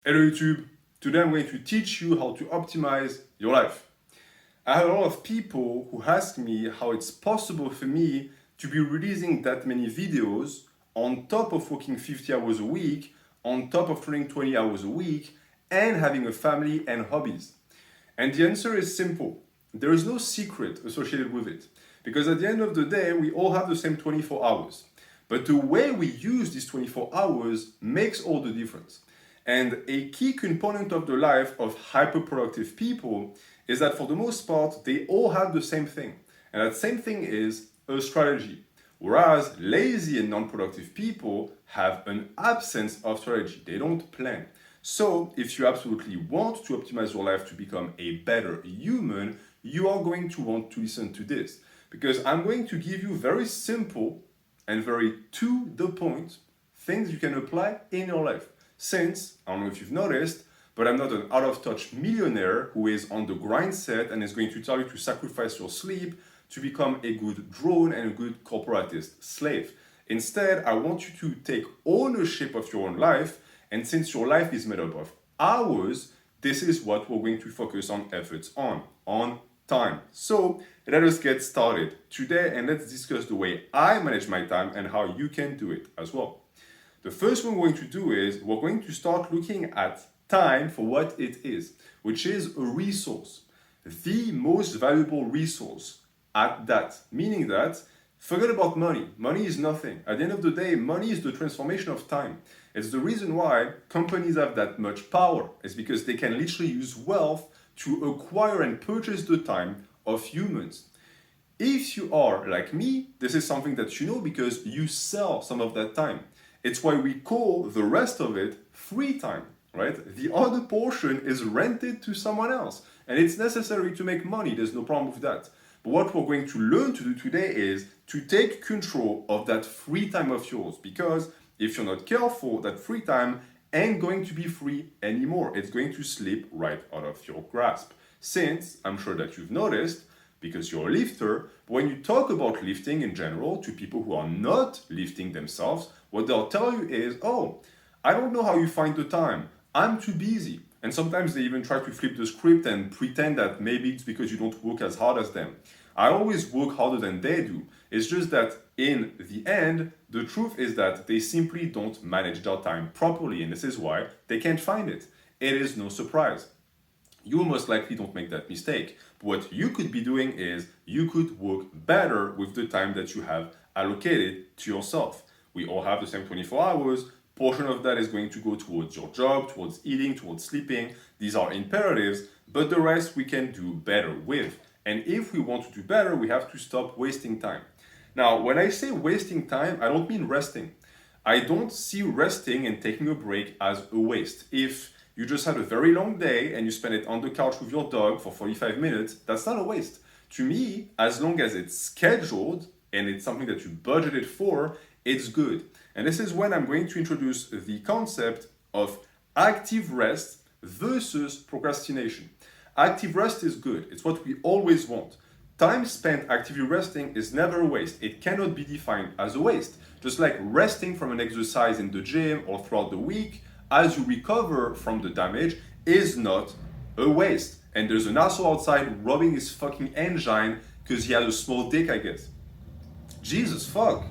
Hello YouTube, today I'm going to teach you how to optimize your life. I have a lot of people who ask me how it's possible for me to be releasing that many videos on top of working 50 hours a week, on top of training 20 hours a week, and having a family and hobbies. And the answer is simple. There is no secret associated with it. Because at the end of the day, we all have the same 24 hours. But the way we use these 24 hours makes all the difference. And a key component of the life of hyperproductive people is that for the most part, they all have the same thing. And that same thing is a strategy. Whereas lazy and non-productive people have an absence of strategy. They don't plan. So if you absolutely want to optimize your life to become a better human, you are going to want to listen to this. Because I'm going to give you very simple and very to the point things you can apply in your life. Since, I don't know if you've noticed, but I'm not an out of touch millionaire who is on the grind set and is going to tell you to sacrifice your sleep to become a good drone and a good corporatist slave. Instead, I want you to take ownership of your own life, and since your life is made up of hours, this is what we're going to focus on efforts on time. So let us get started today and let's discuss the way I manage my time and how you can do it as well. The first thing we're going to do is we're going to start looking at time for what it is, which is a resource, the most valuable resource at that. Meaning that forget about money. Money is nothing. At the end of the day, money is the transformation of time. It's the reason why companies have that much power. It's because they can literally use wealth to acquire and purchase the time of humans. If you are like me, this is something that you know because you sell some of that time. It's why we call the rest of it free time, right? The other portion is rented to someone else, and it's necessary to make money. There's no problem with that. But what we're going to learn to do today is to take control of that free time of yours, because if you're not careful, that free time ain't going to be free anymore. It's going to slip right out of your grasp. Since I'm sure that you've noticed, because you're a lifter, but when you talk about lifting in general to people who are not lifting themselves, what they'll tell you is, oh, I don't know how you find the time. I'm too busy. And sometimes they even try to flip the script and pretend that maybe it's because you don't work as hard as them. I always work harder than they do. It's just that in the end, the truth is that they simply don't manage their time properly, and this is why they can't find it. It is no surprise. You most likely don't make that mistake. But what you could be doing is you could work better with the time that you have allocated to yourself. We all have the same 24 hours. Portion of that is going to go towards your job, towards eating, towards sleeping. These are imperatives, but the rest we can do better with. And if we want to do better, we have to stop wasting time. Now, when I say wasting time, I don't mean resting. I don't see resting and taking a break as a waste. If you just had a very long day and you spend it on the couch with your dog for 45 minutes, that's not a waste. To me, as long as it's scheduled and it's something that you budgeted for, it's good. And this is when I'm going to introduce the concept of active rest versus procrastination. Active rest is good. It's what we always want. Time spent actively resting is never a waste. It cannot be defined as a waste. Just like resting from an exercise in the gym or throughout the week as you recover from the damage is not a waste. And there's an asshole outside rubbing his fucking engine because he has a small dick, I guess. Jesus fuck.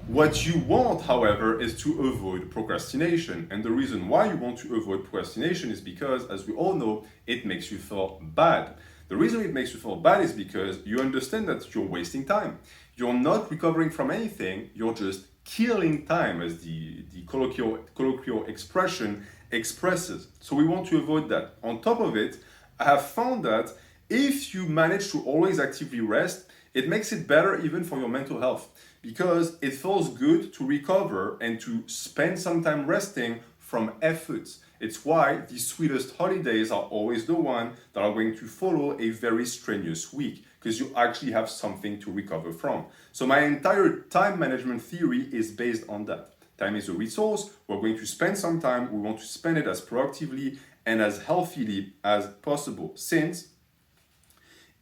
What you want, however, is to avoid procrastination. And the reason why you want to avoid procrastination is because, as we all know, it makes you feel bad. The reason it makes you feel bad is because you understand that you're wasting time. You're not recovering from anything, you're just killing time, as the colloquial expression expresses. So we want to avoid that. On top of it, I have found that if you manage to always actively rest, it makes it better even for your mental health because it feels good to recover and to spend some time resting from efforts. It's why the sweetest holidays are always the ones that are going to follow a very strenuous week because you actually have something to recover from. So my entire time management theory is based on that. Time is a resource. We're going to spend some time. We want to spend it as productively and as healthily as possible. Since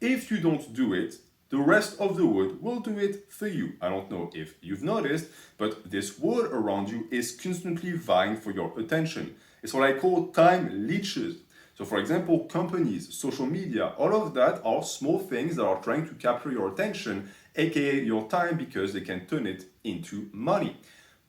if you don't do it, The rest of the world will do it for you. I don't know if you've noticed, but this world around you is constantly vying for your attention. It's what I call time leeches. So, for example, companies, social media, all of that are small things that are trying to capture your attention, aka your time, because they can turn it into money.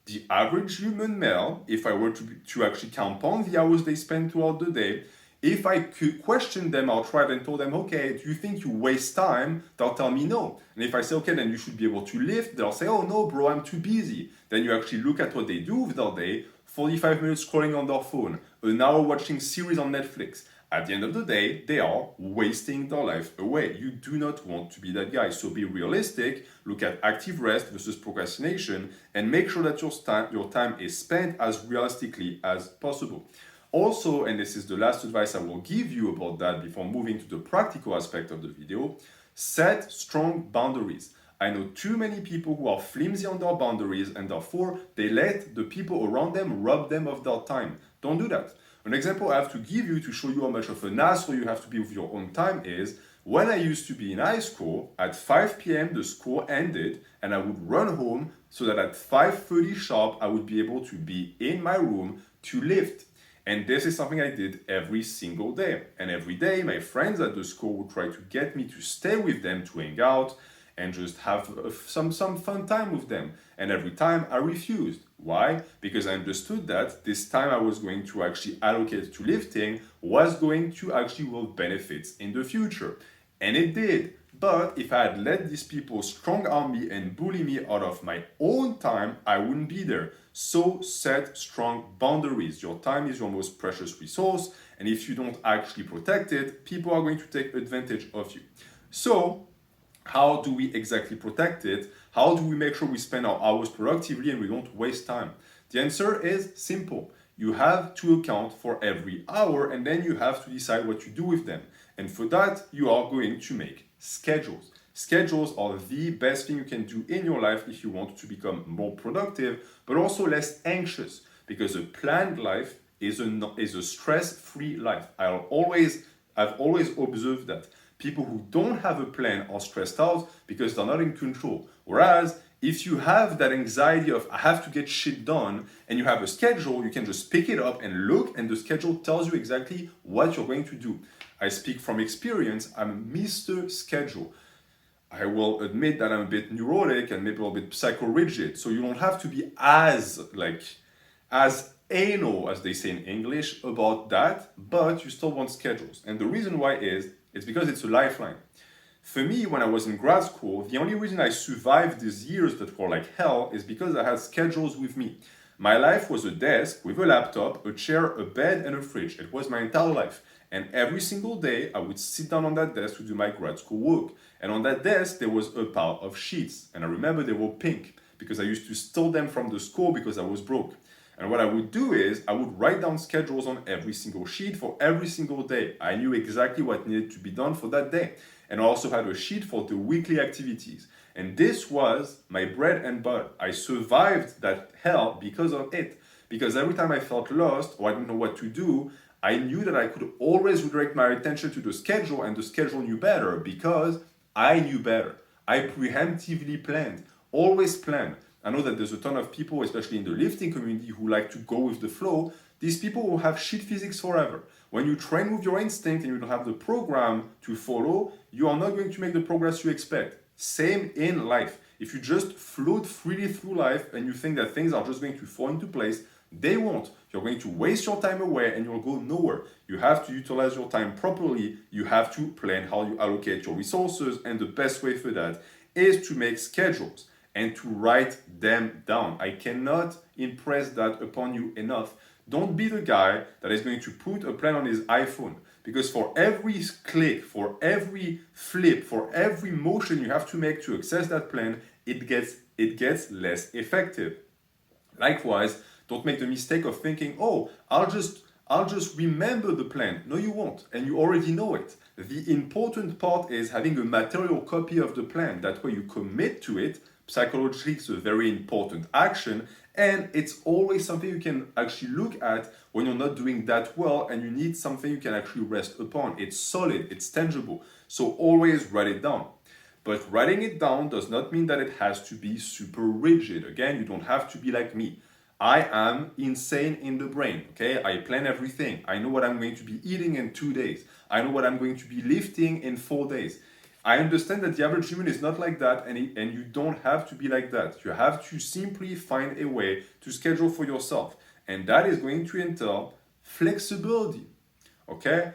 The average human male, if I were to actually compound the hours they spend throughout the day, if I could question them outright and told them, okay, do you think you waste time? They'll tell me no. And if I say, okay, then you should be able to lift, they'll say, oh no, bro, I'm too busy. Then you actually look at what they do with their day: 45 minutes scrolling on their phone, an hour watching series on Netflix. At the end of the day, they are wasting their life away. You do not want to be that guy. So be realistic, look at active rest versus procrastination, and make sure that your time is spent as realistically as possible. Also, and this is the last advice I will give you about that before moving to the practical aspect of the video, set strong boundaries. I know too many people who are flimsy on their boundaries, and therefore they let the people around them rob them of their time. Don't do that. An example I have to give you to show you how much of an asshole you have to be with your own time is, when I used to be in high school, at 5 p.m. the school ended and I would run home so that at 5:30 sharp I would be able to be in my room to lift. And this is something I did every single day. And every day, my friends at the school would try to get me to stay with them to hang out and just have some fun time with them. And every time I refused. Why? Because I understood that this time I was going to actually allocate to lifting was going to actually yield benefits in the future. And it did. But if I had let these people strong arm me and bully me out of my own time, I wouldn't be there. So set strong boundaries. Your time is your most precious resource, and if you don't actually protect it, people are going to take advantage of you. So, how do we exactly protect it? How do we make sure we spend our hours productively and we don't waste time? The answer is simple. You have to account for every hour, and then you have to decide what you do with them. And for that, you are going to make schedules. Schedules are the best thing you can do in your life if you want to become more productive, but also less anxious, because a planned life is a stress-free life. I've always observed that people who don't have a plan are stressed out because they're not in control. Whereas if you have that anxiety of I have to get shit done and you have a schedule, you can just pick it up and look, and the schedule tells you exactly what you're going to do. I speak from experience. I'm Mr. Schedule. I will admit that I'm a bit neurotic and maybe a little bit psycho-rigid. So you don't have to be as anal, as they say in English, about that, but you still want schedules. And the reason why is, it's because it's a lifeline. For me, when I was in grad school, the only reason I survived these years that were like hell is because I had schedules with me. My life was a desk with a laptop, a chair, a bed, and a fridge. It was my entire life. And every single day, I would sit down on that desk to do my grad school work. And on that desk, there was a pile of sheets. And I remember they were pink because I used to steal them from the school because I was broke. And what I would do is I would write down schedules on every single sheet for every single day. I knew exactly what needed to be done for that day. And I also had a sheet for the weekly activities. And this was my bread and butter. I survived that hell because of it. Because every time I felt lost or I didn't know what to do, I knew that I could always redirect my attention to the schedule, and the schedule knew better because I knew better. I preemptively planned, always planned. I know that there's a ton of people, especially in the lifting community, who like to go with the flow. These people will have shit physics forever. When you train with your instinct and you don't have the program to follow, you are not going to make the progress you expect. Same in life. If you just float freely through life and you think that things are just going to fall into place, they won't. You're going to waste your time away and you'll go nowhere. You have to utilize your time properly. You have to plan how you allocate your resources, and the best way for that is to make schedules and to write them down. I cannot impress that upon you enough. Don't be the guy that is going to put a plan on his iPhone, because for every click, for every flip, for every motion you have to make to access that plan, it gets less effective. Likewise, don't make the mistake of thinking, oh, I'll just remember the plan. No, you won't, and you already know it. The important part is having a material copy of the plan. That way you commit to it. Psychologically, it's a very important action, and it's always something you can actually look at when you're not doing that well and you need something you can actually rest upon. It's solid, it's tangible, so always write it down. But writing it down does not mean that it has to be super rigid. Again, you don't have to be like me. I am insane in the brain, okay? I plan everything. I know what I'm going to be eating in 2 days. I know what I'm going to be lifting in 4 days. I understand that the average human is not like that, and you don't have to be like that. You have to simply find a way to schedule for yourself. And that is going to entail flexibility, okay?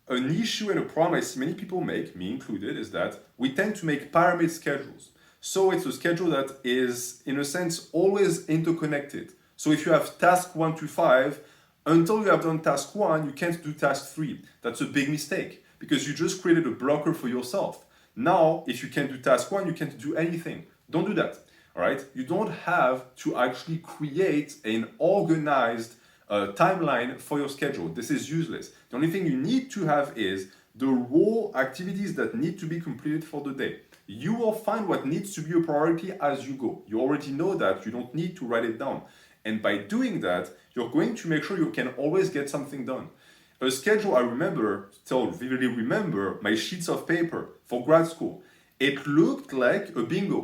An issue and a problem I see many people make, me included, is that we tend to make pyramid schedules. So it's a schedule that is, in a sense, always interconnected. So if you have task 1 to 5, until you have done task 1, you can't do task 3. That's a big mistake because you just created a blocker for yourself. Now, if you can't do task 1, you can't do anything. Don't do that. All right? You don't have to actually create an organized timeline for your schedule. This is useless. The only thing you need to have is the raw activities that need to be completed for the day. You will find what needs to be a priority as you go. You already know that. You don't need to write it down. And by doing that, you're going to make sure you can always get something done. A schedule, I remember, still vividly remember, my sheets of paper for grad school. It looked like a bingo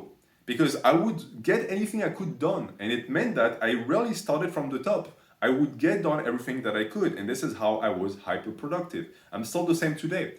because I would get anything I could done. And it meant that I rarely started from the top. I would get done everything that I could. And this is how I was hyper productive. I'm still the same today.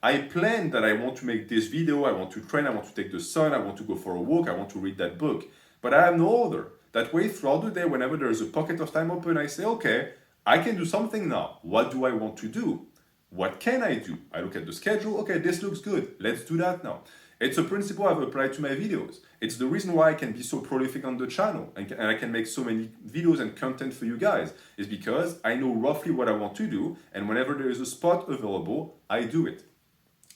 I planned that I want to make this video, I want to train, I want to take the sun, I want to go for a walk, I want to read that book. But I have no order. That way, throughout the day, whenever there is a pocket of time open, I say, okay, I can do something now. What do I want to do? What can I do? I look at the schedule. Okay, this looks good. Let's do that now. It's a principle I've applied to my videos. It's the reason why I can be so prolific on the channel and I can make so many videos and content for you guys. Is because I know roughly what I want to do, and whenever there is a spot available, I do it.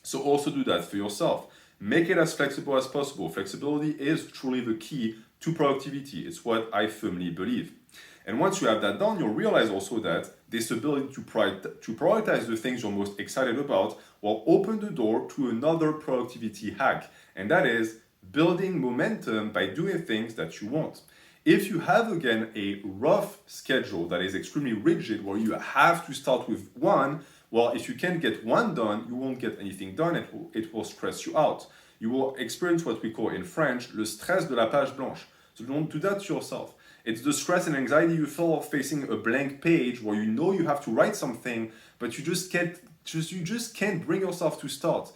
So also do that for yourself. Make it as flexible as possible. Flexibility is truly the key to productivity. It's what I firmly believe. And once you have that done, you'll realize also that this ability to prioritize the things you're most excited about will open the door to another productivity hack. And that is building momentum by doing things that you want. If you have, again, a rough schedule that is extremely rigid where you have to start with one, well, if you can't get one done, you won't get anything done. It will stress you out. You will experience what we call in French, le stress de la page blanche. So don't do that to yourself. It's the stress and anxiety you feel of facing a blank page where you know you have to write something, but you just can't bring yourself to start.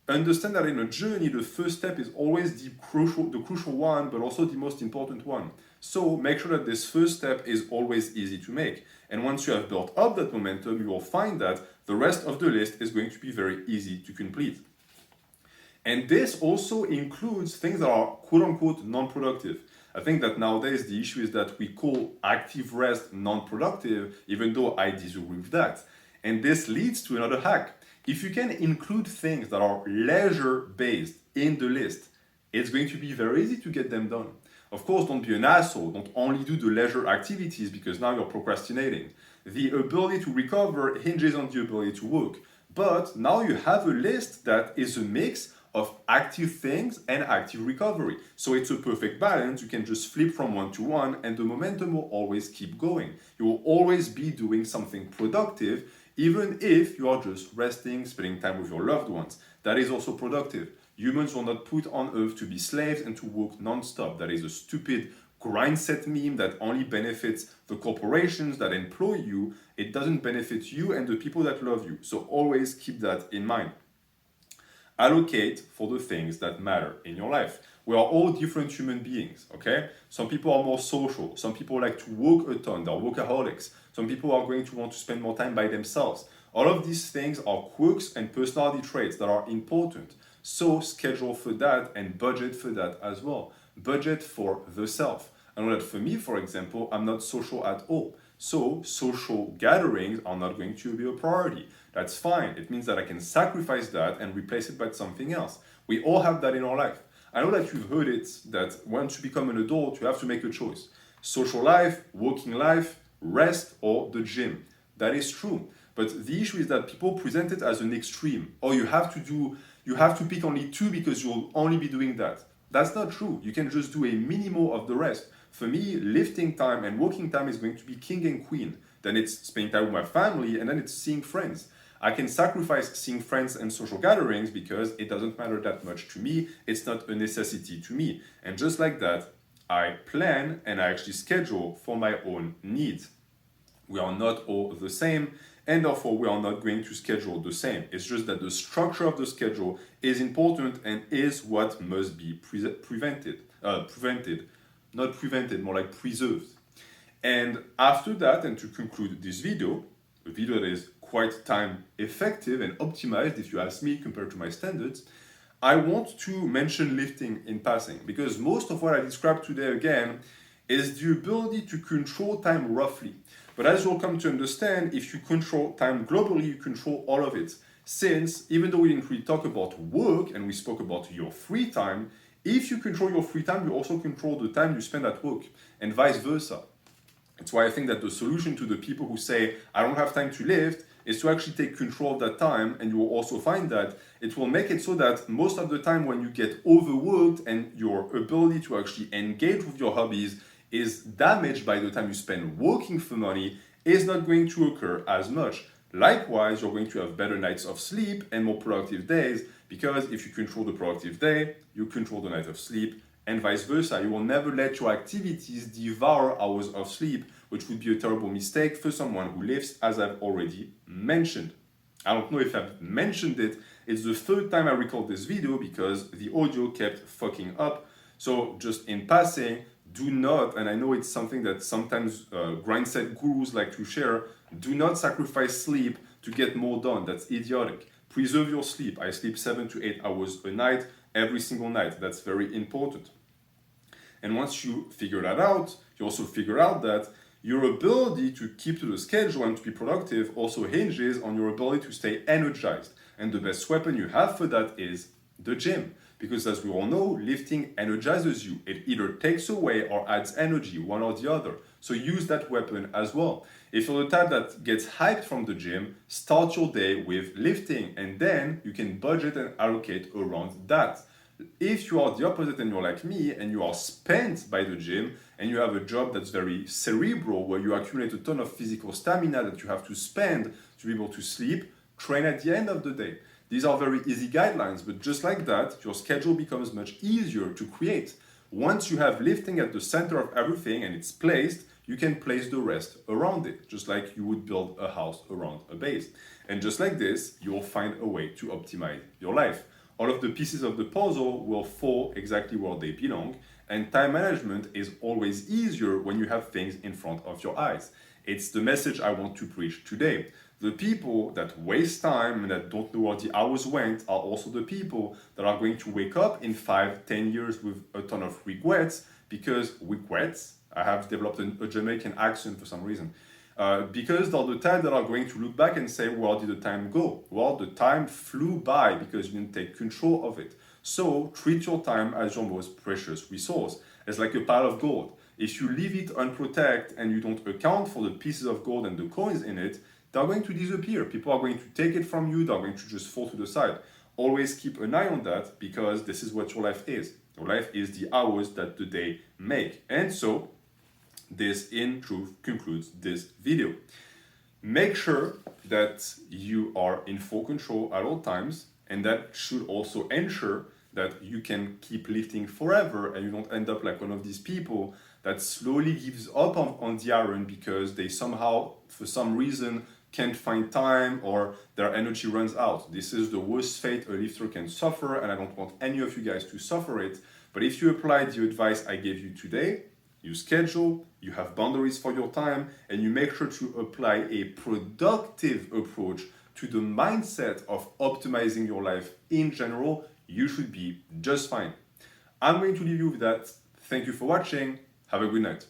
Understand that in a journey, the first step is always the crucial one, but also the most important one. So make sure that this first step is always easy to make. And once you have built up that momentum, you will find that the rest of the list is going to be very easy to complete. And this also includes things that are quote-unquote non-productive. I think that nowadays the issue is that we call active rest non-productive, even though I disagree with that. And this leads to another hack. If you can include things that are leisure-based in the list, it's going to be very easy to get them done. Of course, don't be an asshole. Don't only do the leisure activities because now you're procrastinating. The ability to recover hinges on the ability to work. But now you have a list that is a mix of active things and active recovery. So it's a perfect balance. You can just flip from one to one and the momentum will always keep going. You will always be doing something productive, even if you are just resting, spending time with your loved ones. That is also productive. Humans were not put on earth to be slaves and to work non-stop. That is a stupid grind set meme that only benefits the corporations that employ you. It doesn't benefit you and the people that love you. So always keep that in mind. Allocate for the things that matter in your life. We are all different human beings, okay? Some people are more social. Some people like to work a ton. They're workaholics. Some people are going to want to spend more time by themselves. All of these things are quirks and personality traits that are important. So schedule for that and budget for that as well. Budget for the self. I know that for me, for example, I'm not social at all. So social gatherings are not going to be a priority. That's fine. It means that I can sacrifice that and replace it by something else. We all have that in our life. I know that you've heard it, that once you become an adult, you have to make a choice. Social life, working life, rest, or the gym. That is true. But the issue is that people present it as an extreme. Or you have to pick only two because you'll only be doing that. That's not true. You can just do a minimal of the rest. For me, lifting time and working time is going to be king and queen. Then it's spending time with my family, and then it's seeing friends. I can sacrifice seeing friends and social gatherings because it doesn't matter that much to me. It's not a necessity to me. And just like that, I plan and I actually schedule for my own needs. We are not all the same, and therefore we are not going to schedule the same. It's just that the structure of the schedule is important and is what must be prevented, not prevented, more like preserved. And after that, and to conclude this video, a video that is quite time effective and optimized, if you ask me, compared to my standards, I want to mention lifting in passing, because most of what I described today again is the ability to control time roughly. But as you'll come to understand, if you control time globally, you control all of it. Since, even though we didn't really talk about work and we spoke about your free time, if you control your free time, you also control the time you spend at work, and vice versa. That's why I think that the solution to the people who say, I don't have time to lift, is to actually take control of that time, and you will also find that it will make it so that most of the time when you get overworked and your ability to actually engage with your hobbies is damaged by the time you spend working for money is not going to occur as much. Likewise, you're going to have better nights of sleep and more productive days, because if you control the productive day, you control the night of sleep, and vice versa. You will never let your activities devour hours of sleep, which would be a terrible mistake for someone who lifts, as I've already mentioned. I don't know if I've mentioned it. It's the third time I record this video because the audio kept fucking up. So just in passing, do not, and I know it's something that sometimes grindset gurus like to share, do not sacrifice sleep to get more done. That's idiotic. Preserve your sleep. I sleep 7 to 8 hours a night, every single night. That's very important. And once you figure that out, you also figure out that your ability to keep to the schedule and to be productive also hinges on your ability to stay energized. And the best weapon you have for that is the gym. Because as we all know, lifting energizes you. It either takes away or adds energy, one or the other. So use that weapon as well. If you're the type that gets hyped from the gym, start your day with lifting, and then you can budget and allocate around that. If you are the opposite and you're like me and you are spent by the gym and you have a job that's very cerebral where you accumulate a ton of physical stamina that you have to spend to be able to sleep, train at the end of the day. These are very easy guidelines, but just like that, your schedule becomes much easier to create. Once you have lifting at the center of everything and it's placed, you can place the rest around it, just like you would build a house around a base. And just like this, you'll find a way to optimize your life. All of the pieces of the puzzle will fall exactly where they belong, and time management is always easier when you have things in front of your eyes. It's the message I want to preach today. The people that waste time and that don't know where the hours went are also the people that are going to wake up in 5-10 years with a ton of regrets, because regrets, I have developed a Jamaican accent for some reason, because they're the type that are going to look back and say, where did the time go? Well, the time flew by because you didn't take control of it. So treat your time as your most precious resource. It's like a pile of gold. If you leave it unprotected and you don't account for the pieces of gold and the coins in it, they're going to disappear. People are going to take it from you. They're going to just fall to the side. Always keep an eye on that, because this is what your life is. Your life is the hours that the day make. And so this in truth concludes this video. Make sure that you are in full control at all times, and that should also ensure that you can keep lifting forever and you don't end up like one of these people that slowly gives up on the iron because they somehow, for some reason, can't find time or their energy runs out. This is the worst fate a lifter can suffer, and I don't want any of you guys to suffer it. But if you apply the advice I gave you today, you schedule, you have boundaries for your time, and you make sure to apply a productive approach to the mindset of optimizing your life in general, you should be just fine. I'm going to leave you with that. Thank you for watching. Have a good night.